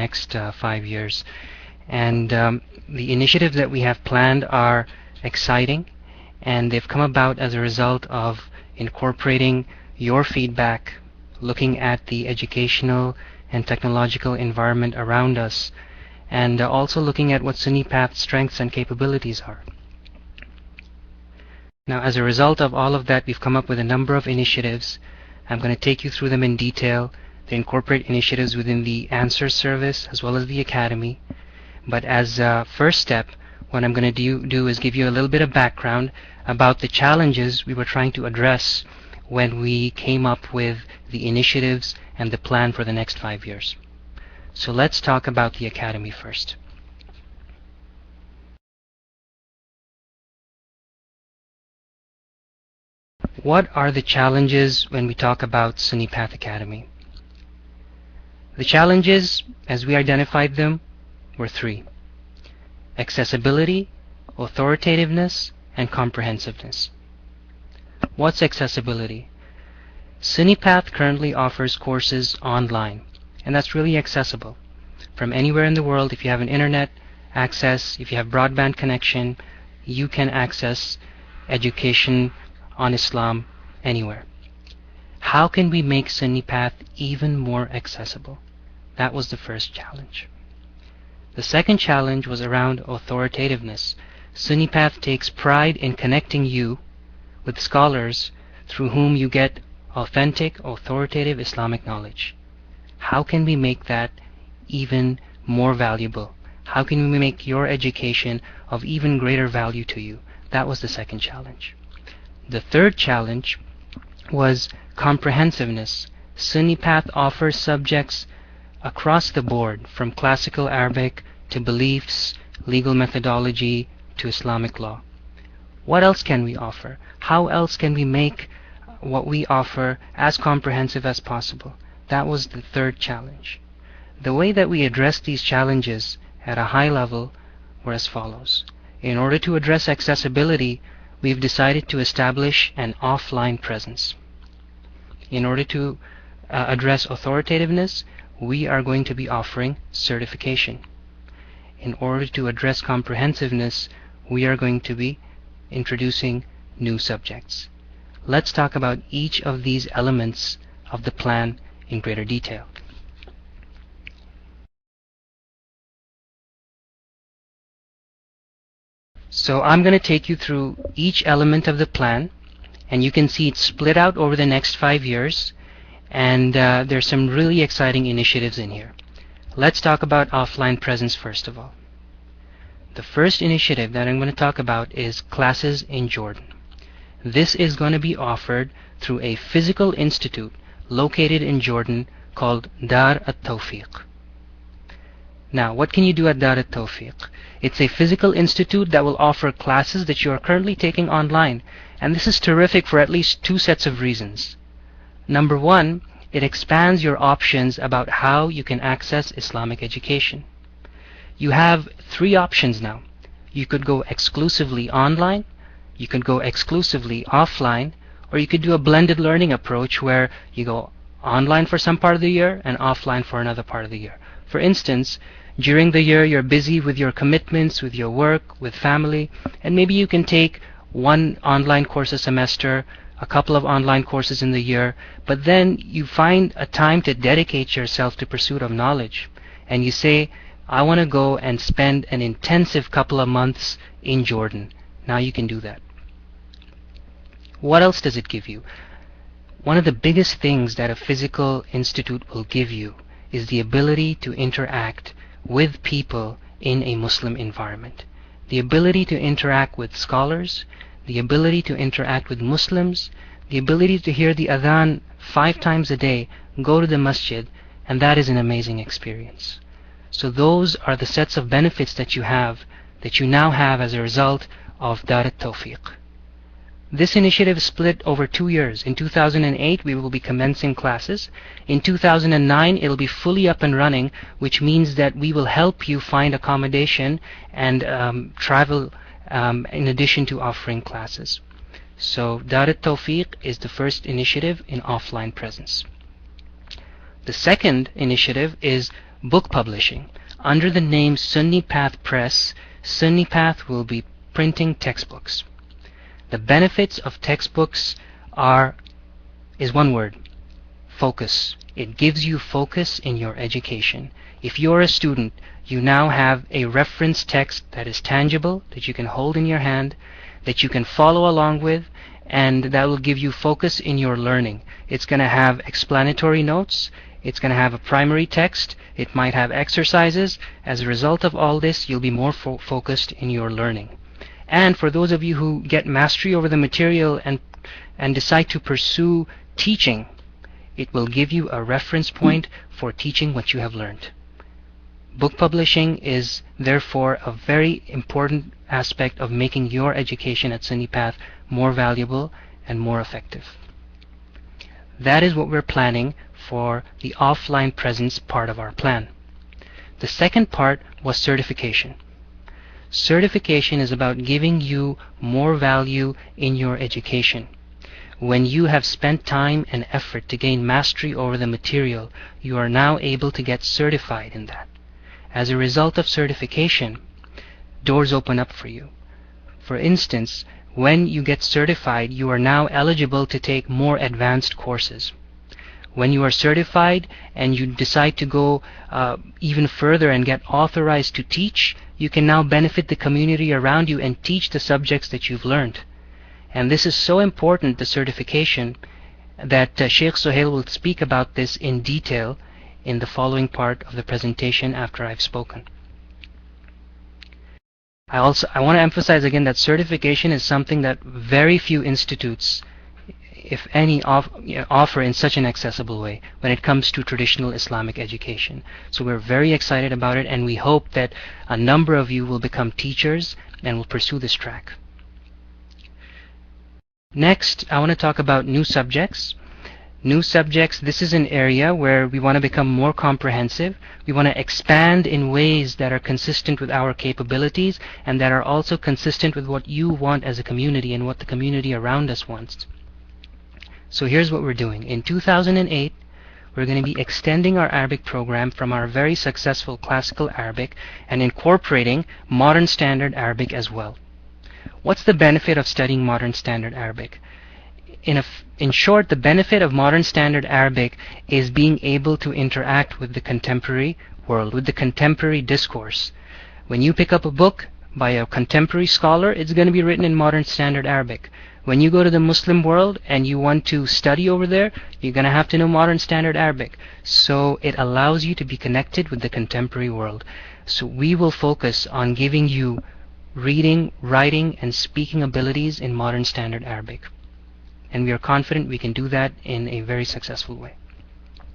next 5 years. And the initiatives that we have planned are exciting, and they've come about as a result of incorporating your feedback, looking at the educational and technological environment around us, and also looking at what SunniPath's strengths and capabilities are. Now, as a result of all of that, we've come up with a number of initiatives. I'm going to take you through them in detail. They incorporate initiatives within the Answer service as well as the Academy. But as a first step, what I'm going to do is give you a little bit of background about the challenges we were trying to address when we came up with the initiatives and the plan for the next 5 years. So let's talk about the Academy first. What are the challenges when we talk about SunniPath Academy? The challenges, as we identified them, were 3: accessibility, authoritativeness, and comprehensiveness. What's accessibility? SunniPath currently offers courses online, and that's really accessible. From anywhere in the world, if you have an internet access, if you have broadband connection, you can access education on Islam anywhere. How can we make SunniPath even more accessible? That was the first challenge. The second challenge was around authoritativeness. SunniPath takes pride in connecting you with scholars through whom you get authentic, authoritative Islamic knowledge. How can we make that even more valuable? How can we make your education of even greater value to you? That was the second challenge. The third challenge was comprehensiveness. SunniPath offers subjects across the board, from classical Arabic to beliefs, legal methodology to Islamic law. What else can we offer? How else can we make what we offer as comprehensive as possible? That was the third challenge. The way that we addressed these challenges at a high level were as follows. In order to address accessibility, we've decided to establish an offline presence. In order to address authoritativeness, we are going to be offering certification. In order to address comprehensiveness, we are going to be introducing new subjects. Let's talk about each of these elements of the plan in greater detail. So I'm going to take you through each element of the plan, and you can see it's split out over the next 5 years, and there's some really exciting initiatives in here. Let's talk about offline presence first of all. The first initiative that I'm going to talk about is classes in Jordan. This is going to be offered through a physical institute located in Jordan called Dar at-Tawfiq. Now, what can you do at Dar at-Tawfiq? It's a physical institute that will offer classes that you are currently taking online, and this is terrific for at least 2 sets of reasons. Number 1, it expands your options about how you can access Islamic education. You have 3 options now. You could go exclusively online, you could go exclusively offline, or you could do a blended learning approach where you go online for some part of the year and offline for another part of the year. For instance, during the year you're busy with your commitments, with your work, with family, and maybe you can take 1 online course a semester, a couple of online courses in the year, but then you find a time to dedicate yourself to pursuit of knowledge, and you say, I want to go and spend an intensive couple of months in Jordan. Now you can do that. What else does it give you? One of the biggest things that a physical institute will give you is the ability to interact with people in a Muslim environment. The ability to interact with scholars, the ability to interact with Muslims, the ability to hear the adhan 5 times a day, go to the masjid, and that is an amazing experience. So those are the sets of benefits that you now have as a result of Dar at-Tawfiq. This initiative is split over 2 years. In 2008, we will be commencing classes. In 2009, it will be fully up and running, which means that we will help you find accommodation and travel in addition to offering classes. So Dar at-Tawfiq is the first initiative in offline presence. The second initiative is Book publishing. Under the name SunniPath Press, SunniPath will be printing textbooks. The benefits of textbooks is one word: focus. It gives you focus in your education. If you're a student, you now have a reference text that is tangible, that you can hold in your hand, that you can follow along with, and that will give you focus in your learning. It's going to have explanatory notes. It's going to have a primary text. It might have exercises. As a result of all this, you'll be more focused in your learning. And for those of you who get mastery over the material and decide to pursue teaching, it will give you a reference point for teaching what you have learned. Book publishing is therefore a very important aspect of making your education at SunniPath more valuable and more effective. That is what we're planning for the offline presence part of our plan. The second part was certification. Certification is about giving you more value in your education. When you have spent time and effort to gain mastery over the material, you are now able to get certified in that. As a result of certification, doors open up for you. For instance, when you get certified, you are now eligible to take more advanced courses. When you are certified and you decide to go even further and get authorized to teach, you can now benefit the community around you and teach the subjects that you've learned. And this is so important, the certification, that Sheikh Suhail will speak about this in detail in the following part of the presentation after I've spoken. I want to emphasize again that certification is something that very few institutes, if any, offer in such an accessible way when it comes to traditional Islamic education. So we're very excited about it, and we hope that a number of you will become teachers and will pursue this track. Next, I want to talk about new subjects. New subjects, this is an area where we want to become more comprehensive. We want to expand in ways that are consistent with our capabilities and that are also consistent with what you want as a community and what the community around us wants. So here's what we're doing. In 2008, we're going to be extending our Arabic program from our very successful classical Arabic and incorporating modern standard Arabic as well. What's the benefit of studying modern standard Arabic? In short, the benefit of modern standard Arabic is being able to interact with the contemporary world, with the contemporary discourse. When you pick up a book by a contemporary scholar, it's going to be written in modern standard Arabic. When you go to the Muslim world and you want to study over there, you're going to have to know modern standard Arabic. So it allows you to be connected with the contemporary world. So we will focus on giving you reading, writing, and speaking abilities in modern standard Arabic. And we are confident we can do that in a very successful way.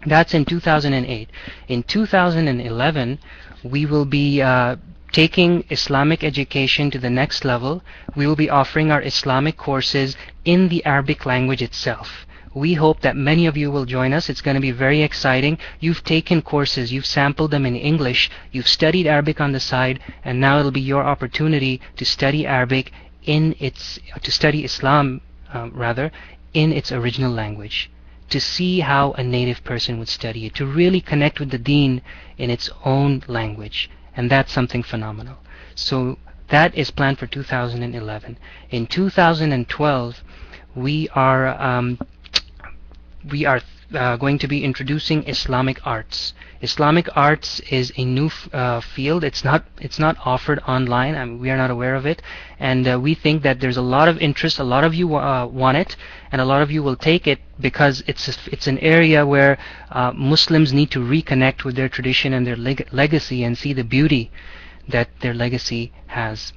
That's in 2008. In 2011, we will be taking Islamic education to the next level. We will be offering our Islamic courses in the Arabic language itself. We hope that many of you will join us. It's going to be very exciting. You've taken courses, you've sampled them in English, you've studied Arabic on the side, and now it'll be your opportunity to study Arabic to study Islam in its original language, to see how a native person would study it, to really connect with the deen in its own language. And that's something phenomenal. So that is planned for 2011. In 2012, we are going to be introducing Islamic arts. Islamic arts is a new field. It's not offered online. I mean, we are not aware of it, and we think that there's a lot of interest. A lot of you want it, and a lot of you will take it because it's an area where Muslims need to reconnect with their tradition and their legacy and see the beauty that their legacy has.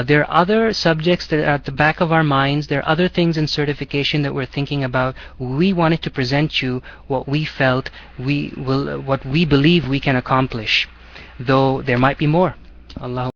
There are other subjects that are at the back of our minds. There are other things in certification that we're thinking about. We wanted to present you what we felt what we believe we can accomplish, though there might be more. Allah.